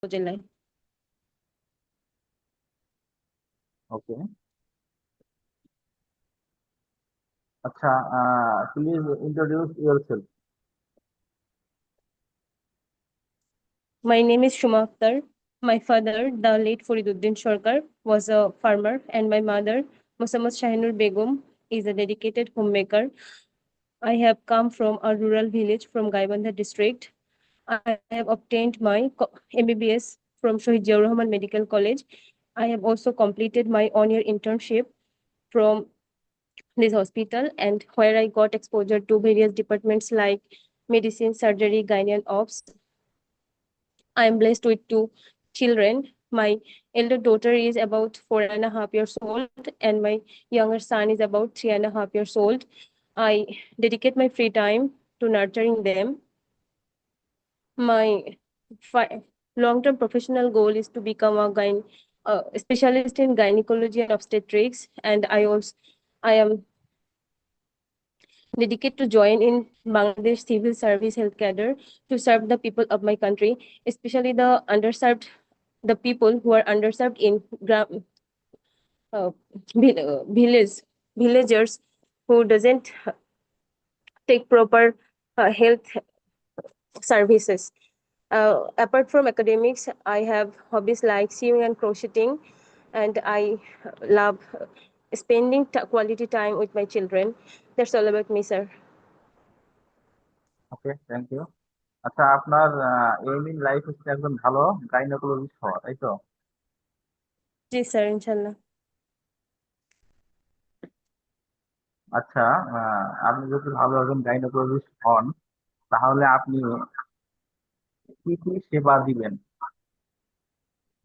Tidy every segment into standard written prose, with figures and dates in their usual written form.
উপজেলায়। ওকে। আচ্ছা, please introduce yourself. My name is Shuma Akhtar. My father, the late Fariduddin Sarkar, was a farmer, and my mother, Musammad Shahinur Begum, is a dedicated homemaker. I have come from a rural village from Gaibandha district. I have obtained my MBBS from Shahid Ziaur Rahman Medical College. I have also completed my one-year internship from this hospital, and where I got exposure to various departments like medicine, surgery, gynae, and ops. I am blessed with two children. My elder daughter is about 4.5 years old, and my younger son is about 3.5 years old. I dedicate my free time to nurturing them. My long-term professional goal is to become a specialist in gynecology and obstetrics, and I am dedicated to join in Bangladesh Civil Service Health Cadre to serve the people of my country, especially the people who are underserved in uh, village villagers who doesn't take proper health services. Apart from academics, I have hobbies like sewing and crocheting, and I love spending quality time with my children. That's all about me, sir. Okay, thank you. আচ্ছা, আপনার aim in life হচ্ছে একজন ভালো gynaecologist হওয়া, তাই তো? জি sir, ইনশাল্লাহ। আচ্ছা, আপনি যদি ভালো একজন গাইনোকোলজিস্ট হন, তাহলে আপনি কি কি সেবা দিবেন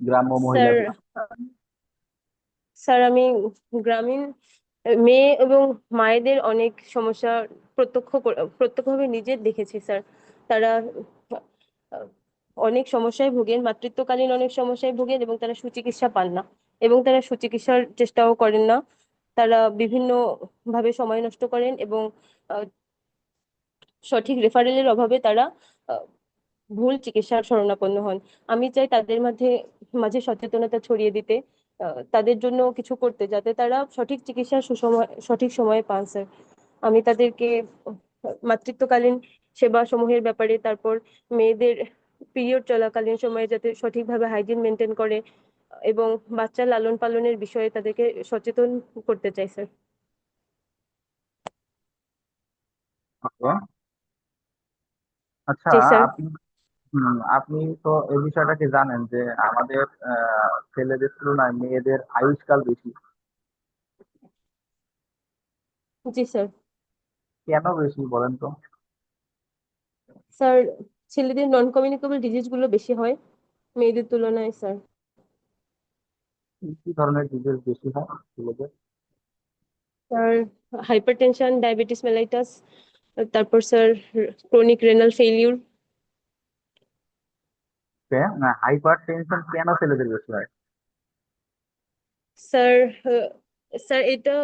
গ্রাম্য স্যার মহিলাদের? স্যার আমি গ্রামীণ মেয়ে এবং মায়েদের অনেক সমস্যা প্রত্যক্ষভাবে নিজে দেখেছি স্যার। তারা আহ, অনেক সমস্যায় ভোগেন, মাতৃত্বকালীন অনেক সমস্যায় ভোগেন, এবং তারা সুচিকিৎসা পান না, এবং তারা সুচিকিৎসার চেষ্টাও করেন না। তারা বিভিন্ন ভাবে সময় নষ্ট করেন, এবং আহ, সঠিক রেফারেলের অভাবে তারা আহ, ভুল চিকিৎসার শরণাপন্ন হন। আমি চাই তাদের মাঝে মাঝে সচেতনতা ছড়িয়ে দিতে, তাদের জন্য কিছু করতে, যাতে তারা সঠিক চিকিৎসার সঠিক সময়ে পান স্যার। আমি তাদেরকে মাতৃত্বকালীন সেবা সমূহের ব্যাপারে, তারপর মেয়েদের পিরিয়ড চলাকালীন সময়ে যাতে সঠিকভাবে হাইজিন মেনটেন করে, এবং বাচ্চা লালন পালনের বিষয়ে তাদেরকে সচেতন করতে চাই স্যার। ওকে। আচ্ছা, জি স্যার। আপনি আপনি তো এই বিষয়টাকে জানেন যে আমাদের ছেলেদের তুলনায় মেয়েদের আয়ুষ্কাল বেশি। জি স্যার। কেন বেশি বলেন তো? স্যার, ছেলেদের নন কমিউনিকেবল ডিজিজ গুলো বেশি হয় মেয়েদের তুলনায় স্যার। কি কি ধরনের ডিজিজ বেশি হয় ছেলেদের? স্যার, হাইপারটেনশন, ডায়াবেটিস মেলাইটাস, তারপর sir chronic renal failure. Hyper tension কেন ছেলেদের বেশি হয়? স্যার স্যার এটা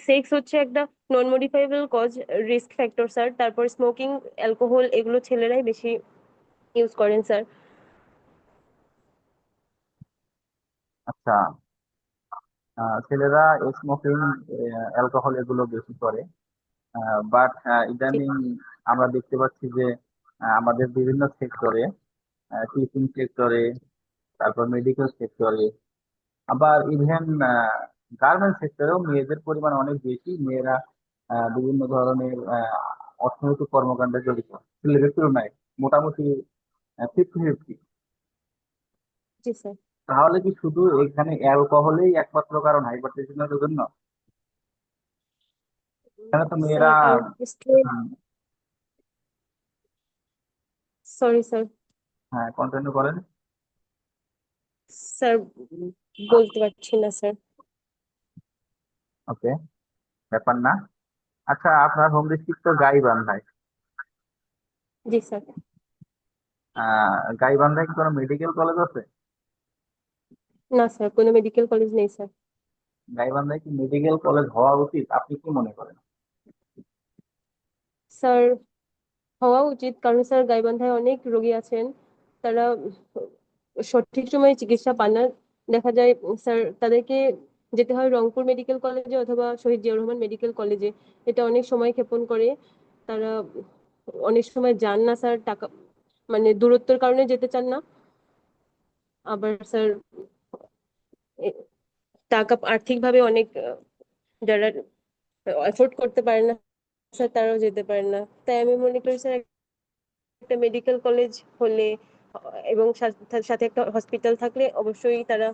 সেক্স হচ্ছে একটা non modifiable cause, risk factor sir. তারপর স্মোকিং, অ্যালকোহল, এগুলো ছেলেরাই বেশি ইউজ করেন স্যার। আচ্ছা, ছেলেরা স্মোকিং, অ্যালকোহল এগুলো বেশি করে। বাট ঠিক। ইদানিং আমরা দেখতে পাচ্ছি যে আমাদের বিভিন্ন সেক্টরে, টিচিং সেক্টরে, তারপর মেডিকেল সেক্টরে, আবার ইভেন গার্মেন্ট সেক্টরেও মেয়েদের পরিমাণ অনেক বেশি। মেয়েরা বিভিন্ন ধরনের অর্থনৈতিক কর্মকাণ্ডে জড়িত ছেলেদের তুলনায় মোটামুটি 50-50। জি স্যার। তাহলে কি শুধু এখানে অ্যালকোহলেই একমাত্র কারণ হাইপারটেনশনের জন্য? এখানে তো মেয়েরা। স্যার হুম, সরি স্যার। হ্যাঁ, কন্টিনিউ করেন। স্যার বলতে পারছি না স্যার। ওকে, ব্যাপার না। আচ্ছা, আপনার হোম ডিস্ট্রিক্ট তো গাইবান্ধায়। জি স্যার। গাইবান্ধায় কি কোনো মেডিকেল কলেজ আছে? না স্যার, কোনো মেডিকেল কলেজ নেই স্যার। গাইবান্ধায় কি মেডিকেল কলেজ হওয়া উচিত, আপনি কি মনে করেন? স্যার, হওয়া উচিত, কারণ স্যার গাইবান্ধায় অনেক রোগী আছেন, তারা সঠিক সময়ে চিকিৎসা পান না। দেখা যায় স্যার তাদেরকে যেতে হয় রংপুর মেডিকেল কলেজে অথবা শহীদ জিয়াউর রহমান মেডিকেল কলেজে। এটা অনেক সময় ক্ষেপণ করে। তারা অনেক সময় যান না স্যার, টাকা মানে দূরত্বের কারণে যেতে চান না। আবার স্যার এ- টাকা আর্থিকভাবে অনেক যারা এফোর্ড করতে পারে না স্যার, তারাও যেতে পারে না। তাই আমি মনে করি স্যার একটা মেডিকেল কলেজ হলে এবং সাথে একটা হসপিটাল থাকলে অবশ্যই তারা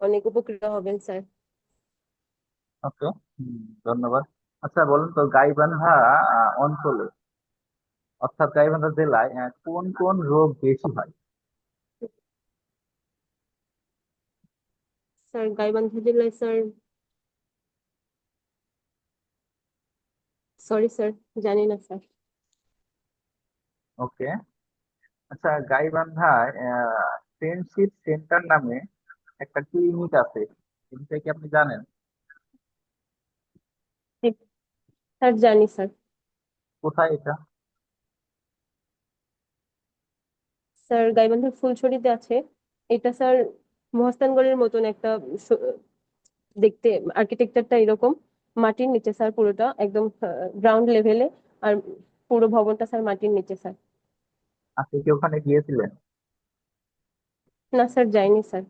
অনেক উপকৃত হবেন স্যার। ওকে, ধন্যবাদ। আচ্ছা বলুন তো, গাইবান্ধা অঞ্চলে অর্থাৎ গাইবান্ধা জেলায় কোন কোন রোগ বেশি হয়? স্যার গাইবান্ধা জেলায় স্যার, সরি স্যার, জানি না স্যার। ওকে। আচ্ছা, গাইবান্ধায় ফ্রেন্ডশিপ সেন্টার নামে একটা ক্লিনিক আছে, এটা কি আপনি জানেন? জি, স্যার জানি স্যার। কোথায় এটা? স্যার গাইবান্ধার ফুলছড়িতে আছে। এটা স্যার মহাস্থানগড়ের মতন একটা স- দেখতে, আর্কিটেকচারটা এরকম। মাটির নিচে স্যার, পুরোটা একদম গ্রাউন্ড লেভেলে। আর পুরো ভবনটা স্যার মাটির নিচে স্যার। আপনি কি ওখানে গিয়েছিলেন? না স্যার, যাইনি স্যার।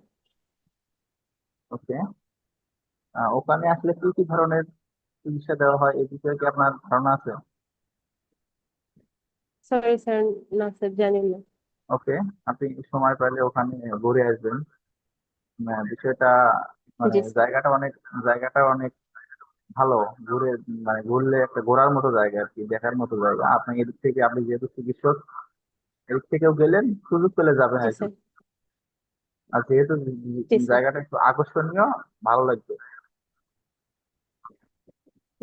ওকে। ওখানে আসলে কি কি ধরনের চিকিৎসা দেওয়া হয় এই বিষয়ে কি আপনার ধারণা আছে? সরি স্যার, না স্যার, জানি না। ওকে, আপনি সময় পেলে ওখানে ঘুরে আসবেন। বিষয়টা মানে জি স্যার। জায়গাটা অনেক ভালো। ঘুরে মানে ঘুরলে একটা ঘোরার মতো জায়গা আর কি, দেখার মতো জায়গা। আপনি এদিক থেকে, আপনি যেহেতু চিকিৎসক, এদিক থেকেও গেলেন, সুযোগ পেলে যাবেন জি আর কি। স্যার। আর যেহেতু জি স্যার। জায়গাটা একটু আকর্ষণীয়, ভালো লাগবে।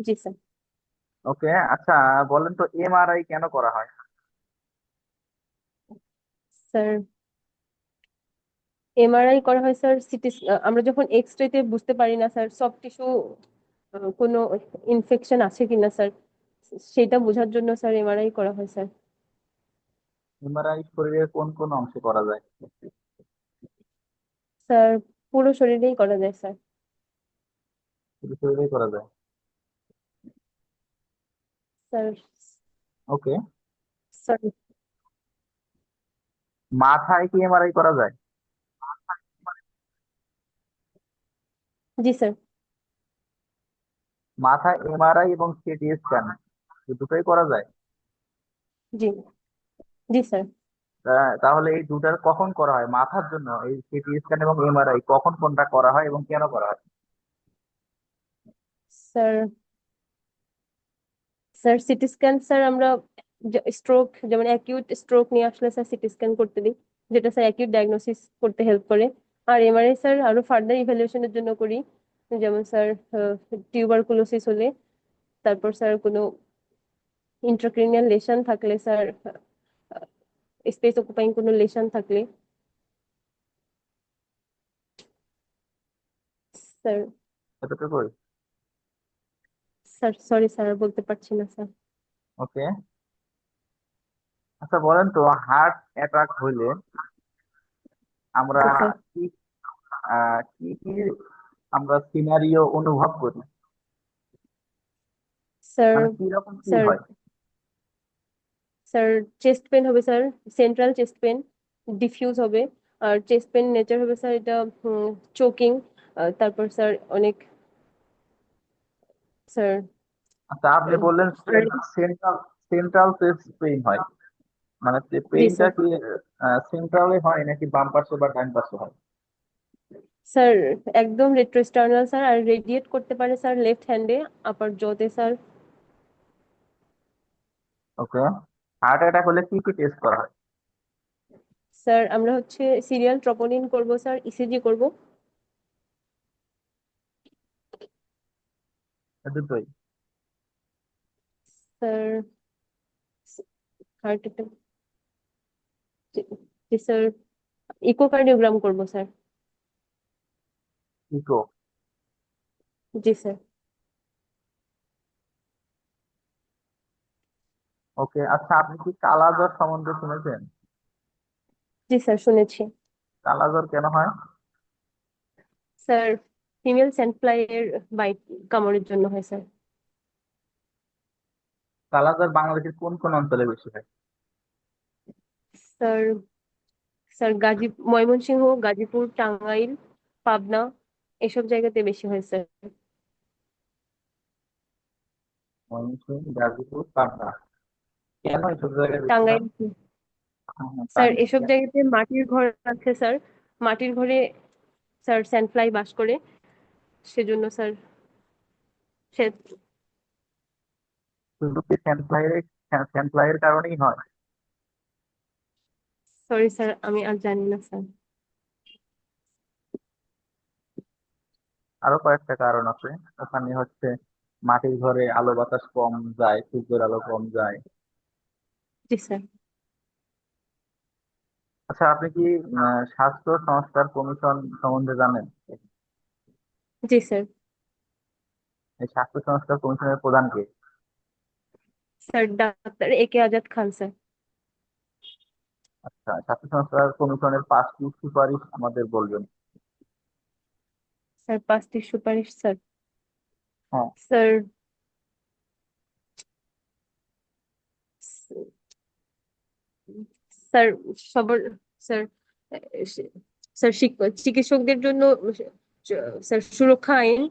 জি স্যার। ওকে। আচ্ছা বলেন তো, এমআরআই কেন করা হয়? স্যার এমআরআই করা হয় স্যার সিটি, আমরা যখন এক্স রেতে বুঝতে পারি না স্যার সব টিস্যু কোনো ইনফেকশন আছে কিনা স্যার, সেটা বোঝার জন্য স্যার এমআরআই করা হয় স্যার। এমআরআই শরীরের কোন কোন অংশে করা যায়? স্যার পুরো শরীরেই করা যায় স্যার। শুধু শরীরেই করা যায়? স্যার, ওকে। সরি। মাথায় কি এমআরআই করা যায়? জি স্যার। মাথায় এমআরআই এবং সিটি স্ক্যান দুটোই করা যায়? জি। জি স্যার। তাহলে এই দুটার কখন করা হয় মাথার জন্য, এই সিটি স্ক্যান এবং এমআরআই কখন কোনটা করা হয় এবং কেন করা হয়? Sir, sir CT scan sir আমরা স্ট্রোক, যেমন অ্যাকিউট স্ট্রোক নিয়ে আসলে স্যার সিটি স্ক্যান করতে দিই, যেটা স্যার অ্যাকিউট ডায়াগনোসিস করতে হেল্প করে। আর এমআরআই স্যার আরো ফার্দার ইভ্যালুয়েশনের জন্য করি, যেমন স্যার টিউবারকুলোসিস হলে, তারপর স্যার কোনো ইন্ট্রাক্রেনিয়াল লেশন থাকলে স্যার, স্পেস অকুপাইং কোনো লেশন থাকলে স্যার। এতটুকুই? স্যার সরি স্যার, আর বলতে পারছি না স্যার। ওকে। আচ্ছা বলেন তো, হার্ট অ্যাটাক হইলে আমরা জি স্যার। কি কি কি আমরা সিনারিও অনুভব করি, স্যার, মানে কি রকম কি স্যার, হয়? স্যার চেস্ট পেন হবে sir, central chest pain diffuse হবে। আর চেস্ট পেন নেচার হবে স্যার এটা চোকিং। তারপর স্যার অনেক স্যার আচ্ছা, আপনি আহ, বললেন আর সেন্ট্রাল সেন্ট্রাল চেস্ট পেইন হয়, মানে জি পেইনটা স্যার। কি সেন্ট্রালে হয় নাকি বাম পাশে বা ডান পাশে হয়? স্যার একদম রেট্রোস্টার্নাল স্যার, আর রেডিয়েট করতে পারে স্যার লেফট হ্যান্ডে, আপার জতে স্যার। ওকে। হার্ট অ্যাটাক হলে কি কি টেস্ট করা হয়? স্যার আমরা হচ্ছে সিরিয়াল ট্রপোনিন করব স্যার, ইসিজি করব দুটোই? স্যার। হার্ট অ্যাটাক, জি স্যার, ইকোকার্ডিওগ্রাম করব স্যার। ইকো? জি স্যার। ওকে। আচ্ছা, আপনি কি কালাজ্বর সম্বন্ধে শুনেছেন? জি স্যার, শুনেছি। কালাজ্বর কেন হয়? স্যার, ফিমেল স্যান্ড ফ্লাই এর বাইট, কামড়ের জন্য হয় স্যার। কালাজ্বর বাংলাদেশের কোন কোন অঞ্চলে বেশি হয়? স্যার, স্যার ময়মনসিংহ, গাজীপুর, টাঙ্গাইল, পাবনা, এসব জায়গাতে বেশি হয় স্যার। ময়মনসিংহ, গাজীপুর, পাবনা। কেন এসব জায়গায় বেশি হয়? টাঙ্গাইল। স্যার, টাঙ্গাইল এসব জায়গাতে মাটির ঘর আছে স্যার। মাটির ঘরে স্যার স্যান্ড ফ্লাই বাস করে, সেজন্য স্যার। সে শুধু কি স্যান্ড ফ্লাইয়ের কারণেই হয়? সরি স্যার, আমি আর জানি না স্যার। আরো কয়েকটা কারণ আছে। ওখানে হচ্ছে মাটির ঘরে আলো বাতাস কম যায়, সূর্যের আলো কম যায়। জি স্যার। আচ্ছা, আপনি কি স্বাস্থ্য সংস্কার কমিশন সম্বন্ধে জানেন? জি স্যার। এই স্বাস্থ্য সংস্কার কমিশনের প্রধান কে? স্যার, ডাক্তার এ কে আজাদ খান স্যার। আচ্ছা, স্বাস্থ্য সংস্কার কমিশনের 5টি সুপারিশ আমাদের বলবেন। স্যার, 5টি সুপারিশ স্যার। হ্যাঁ। স্যার, স্যার সবার স্যার, স্যার চিকিৎসকদের জন্য স্যার সুরক্ষা আইন,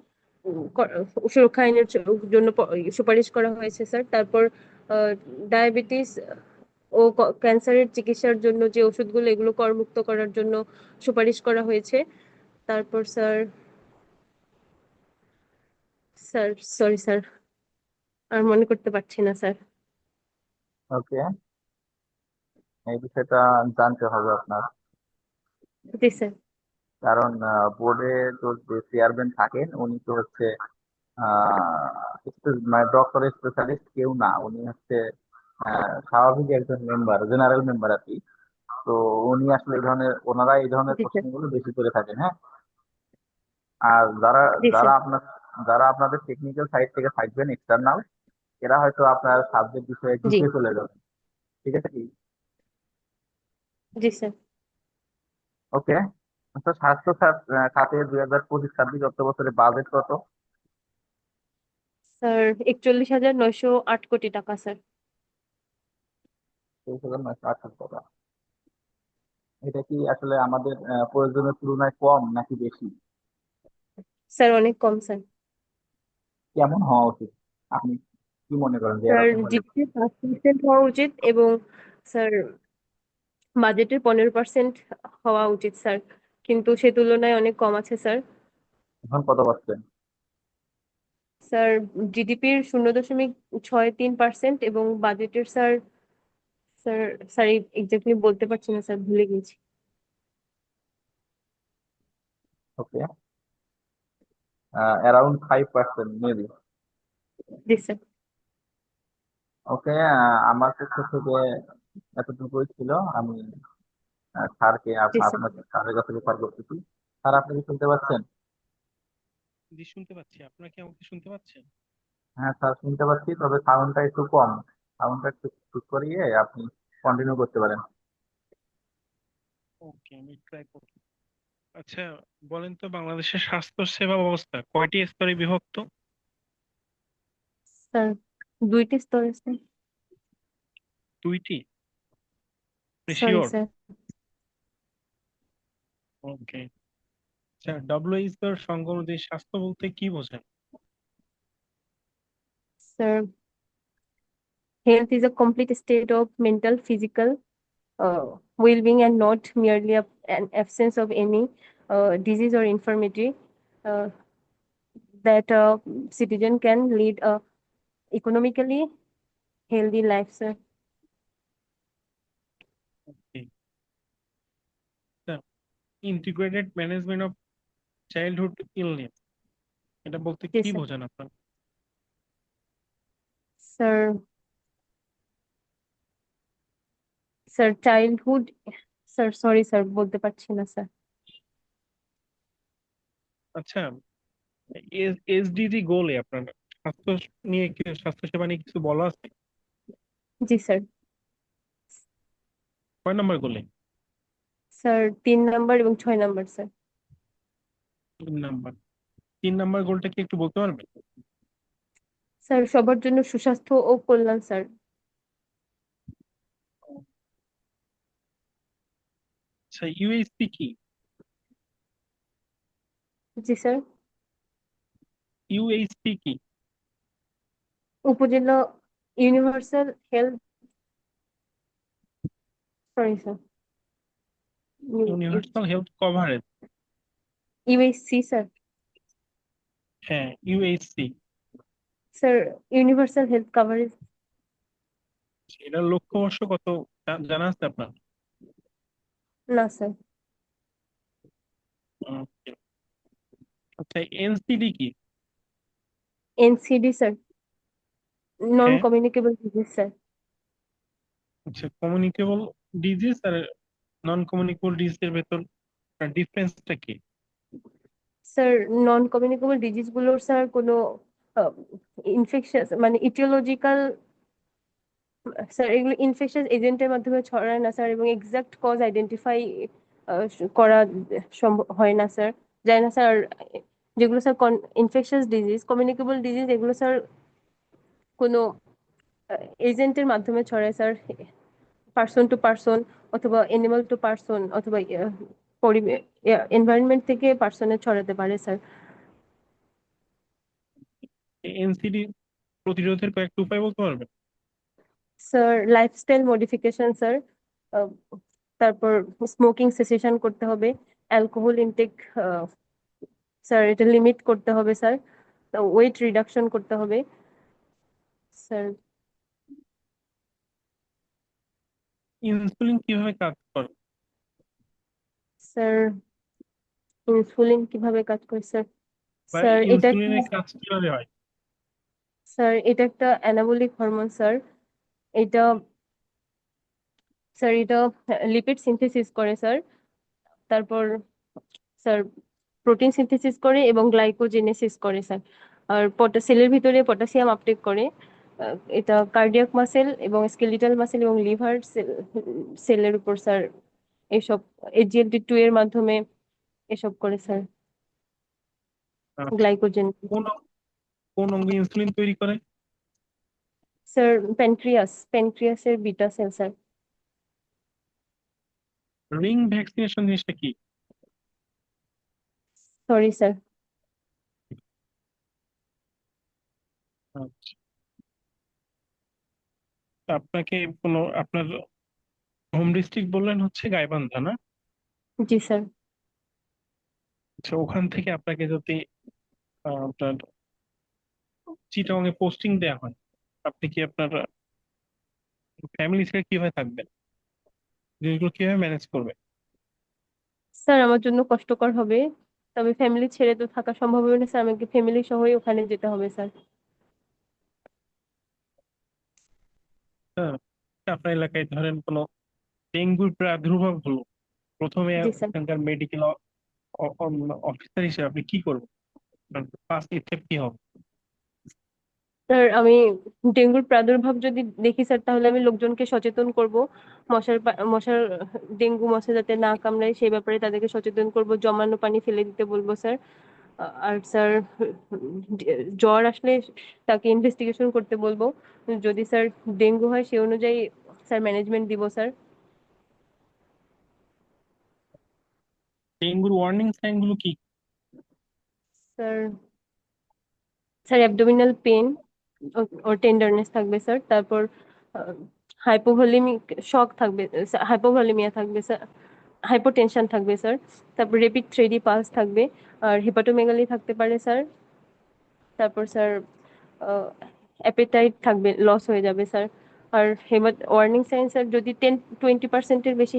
ক- সুরক্ষা আইনের জন্য সুপারিশ করা হয়েছে স্যার। তারপর ডায়াবেটিস ও ক্যান্সারের চিকিৎসার জন্য যে ওষুধগুলো, এগুলো করমুক্ত করার জন্য সুপারিশ করা হয়েছে। তারপর স্যার, স্যার সরি স্যার, আর মনে করতে পারছি না স্যার। ওকে, এই বিষয়টা জানতে হবে আপনার। জি স্যার। কারণ বোর্ডে তো যে চেয়ারম্যান থাকেন উনি তো হচ্ছে মানে ডক্টর স্পেশালিস্ট কেউ না, উনি হচ্ছে স্বাভাবিক একজন মেম্বার, জেনারেল মেম্বার আর কি। তো উনি আসলে ওনারা এই ধরনের জি স্যার। প্রশ্নগুলো বেশি করে থাকেন। হ্যাঁ। আর যারা জি যারা স্যার। আপনার যারা আপনাদের টেকনিক্যাল সাইড থেকে থাকবেন, এক্সটার্নাল, এরা হয়তো আপনার সাবজেক্ট বিষয়ে জি। ঢুকে চলে যাবে। ঠিক আছে কি? জি স্যার। ওকে। তো স্বাস্থ্য খাতে 2025-26 অর্থ বছরে বাজেট কত? স্যার, 41,908 কোটি টাকা স্যার। 23,908 টাকা। এটা কি আসলে আমাদের প্রয়োজনের তুলনায় কম নাকি বেশি? স্যার, অনেক কম স্যার। কেমন হওয়া উচিত? আপনি কি মনে করেন যে স্যার, এরকম হলে? জিডিপি 5% হওয়া উচিত, এবং স্যার বাজেটের 15% হওয়া উচিত স্যার, কিন্তু সে তুলনায় অনেক কম আছে স্যার। এখন কত পার্সেন্ট? স্যার, জিডিপির 0.63%, এবং বাজেটের স্যার, স্যার স্যার এক্স্যাক্টলি বলতে পারছি না স্যার, ভুলে গেছি। ওকে, অ্যারাউন্ড 5% মেবি। জি স্যার। ওকে, আমার পক্ষ থেকে এতটুকুই ছিল। আমি স্যারকে জি স্যার। আপনার স্যারের কাছে রেফার করতেছি। স্যার, আপনি কি শুনতে পাচ্ছেন? জি, শুনতে পাচ্ছি। আপনারা কি আমাকে শুনতে পাচ্ছেন? হ্যাঁ স্যার, শুনতে পাচ্ছি, তবে সাউন্ডটা একটু কম। সাউন্ডটা একটু ঠিক করিয়ে আপনি কন্টিনিউ করতে পারেন। ওকে, আমি ট্রাই করব। আচ্ছা, বলেন তো, বাংলাদেশের স্বাস্থ্য সেবা ব্যবস্থা কয়টি স্তরে বিভক্ত? স্যার, 2টি স্তরে স্যার। 2টি? Sorry sure? স্যার। ওকে। আচ্ছা, WHO এর সংজ্ঞা অনুযায়ী স্বাস্থ্য বলতে কি বোঝায়? Sir, health is a complete state of mental, physical well-being, and not merely an absence of any disease or infirmity, uh, that a citizen can lead a economically healthy life, sir. Okay. Integrated management of childhood illness, এটা বলতে Yes, কি sir. বোঝান আপনার? Sir, sir, childhood, sir, sorry, sir, বলতে পারছি না, sir. আচ্ছা, SDG গোলে আপনার স্বাস্থ্য নিয়ে স্বাস্থ্য সেবা নিয়ে কিছু বলা আছে? জি স্যার। কয় নম্বর গোলে? স্যার 3 নাম্বার এবং 6 নাম্বার স্যার। 3 নাম্বার। 3 নাম্বার গোলটা কি একটু বলতে পারবেন? স্যার সবার জন্য সুস্বাস্থ্য ও কল্যাণ স্যার। আচ্ছা, ইউএসপি কি? জি স্যার। ইউএইচপি কি? উপজেলা universal health, sorry sir, universal health coverage. USC sir. হ্যাঁ, UHC. Sir universal health coverage. এটার লক্ষ্যবর্ষ কত জানা আছে আপনার? না স্যার। Okay. আচ্ছা, এনসিডি কি? এনসিডি স্যার, নন হ্যাঁ। Communicable disease sir. আচ্ছা, কমিউনিকেবল ডিজিজ আর নন কমিউনিকেবল ডিজিজের ভেতর ডিফারেন্সটা কি? স্যার নন কমিউনিকেবল ডিজিজ গুলোর স্যার কোনো ইনফেকশাস মানে ইটিওলজিক্যাল, স্যার এগুলো ইনফেকশাস এজেন্টের মাধ্যমে ছড়ায় না স্যার, এবং এক্সাক্ট কজ আইডেন্টিফাই করা সম্ভব হয় না স্যার, যায় না স্যার। যেগুলো sir infectious disease, communicable disease, এগুলো স্যার কোনো এজেন্টের মাধ্যমে ছড়ায় স্যার, পার্সন টু পার্সন অথবা এনিমাল টু পার্সন অথবা পরিবেশ এনভায়রনমেন্ট থেকে পার্সনে ছড়াতে পারে স্যার। এনসিডি প্রতিরোধের কয়েকটা উপায় বলতে পারবেন? স্যার লাইফস্টাইল মডিফিকেশন স্যার, তারপর স্মোকিং সেসেশন করতে হবে, অ্যালকোহল ইনটেক স্যার এটা লিমিট করতে হবে স্যার, ওয়েট রিডাকশন করতে হবে স্যার। ইনসুলিন কিভাবে কাজ করে? স্যার ইনসুলিন কিভাবে কাজ করে স্যার? বা স্যার এটা একটা, ইনসুলিনের কাজ কিভাবে হয়? স্যার এটা একটা অ্যানাবলিক হরমোন স্যার। এটা স্যার এটা লিপিড সিনথেসিস করে স্যার, তারপর স্যার প্রোটিন সিনথেসিস করে এবং গ্লাইকোজেনেসিস করে স্যার, আর সেলের ভিতরে পটাশিয়াম আপটেক করে। এটা কার্ডিয়াক মাসেল এবং স্কেলিটাল মাসেল এবং লিভার সেলের উপর স্যার এসব এসজিএলটি2 এর মাধ্যমে এসব করে স্যার, আচ্ছা, গ্লাইকোজেন। কোন কোন অঙ্গে ইনসুলিন তৈরি করে? স্যার প্যানক্রিয়াসের beta cell sir. Ring vaccination জিনিসটা কি? Sorry sir. আচ্ছা, তা আপনাকে কোনো আপনার হোম ডিস্ট্রিক্ট বললেন হচ্ছে গাইবান্ধা, না? জি স্যার। আচ্ছা, ওখান থেকে আপনাকে যদি আপনার চিটাগং এ পোস্টিং দেওয়া হয়, আপনি কি আপনার ফ্যামিলি ছেড়ে কিভাবে থাকবেন? জিনিসগুলো কিভাবে ম্যানেজ করবে? স্যার আমার জন্য কষ্টকর হবে, তবে ফ্যামিলি ছেড়ে তো থাকা সম্ভব হবে না স্যার, আমাকে ফ্যামিলি সহই ওখানে যেতে হবে স্যার। হ্যাঁ, আপনার এলাকায় ধরেন কোনো ডেঙ্গুর প্রাদুর্ভাব হলো, প্রথমে জি স্যার। ওখানকার মেডিকেল অফিসার হিসেবে আপনি কি করবেন? ফার্স্ট স্টেপ কি হবে? স্যার আমি ডেঙ্গুর প্রাদুর্ভাব যদি দেখি স্যার, তাহলে আমি লোকজনকে সচেতন করব, মশার ডেঙ্গু মশা যাতে না কামড়ায় সেই ব্যাপারে তাদেরকে সচেতন করব, জমানো পানি ফেলে দিতে বলবো স্যার। আর স্যার জ্বর আসলে তাকে ইনভেস্টিগেশন করতে বলবো, যদি স্যার ডেঙ্গু হয় সেই অনুযায়ী স্যার ম্যানেজমেন্ট দিব স্যার। ডেঙ্গুর ওয়ার্নিং সাইন গুলো কি? স্যার স্যার অ্যাবডোমিনাল পেন ও টেন্ডারনেস থাকবে স্যার, তারপর হাইপোভলিমিক শক থাকবে, হাইপোভলিমিয়া থাকবে স্যার, হাইপোটেনশন থাকবে স্যার, তারপর রেপিড 3D পালস থাকবে, আর হেপাটোমেগালি থাকতে পারে স্যার, তারপর স্যার অ্যাপেটাইট থাকবে, লস হয়ে যাবে স্যার। আর ওয়ার্নিং সাইন স্যার যদি 10-20% বেশি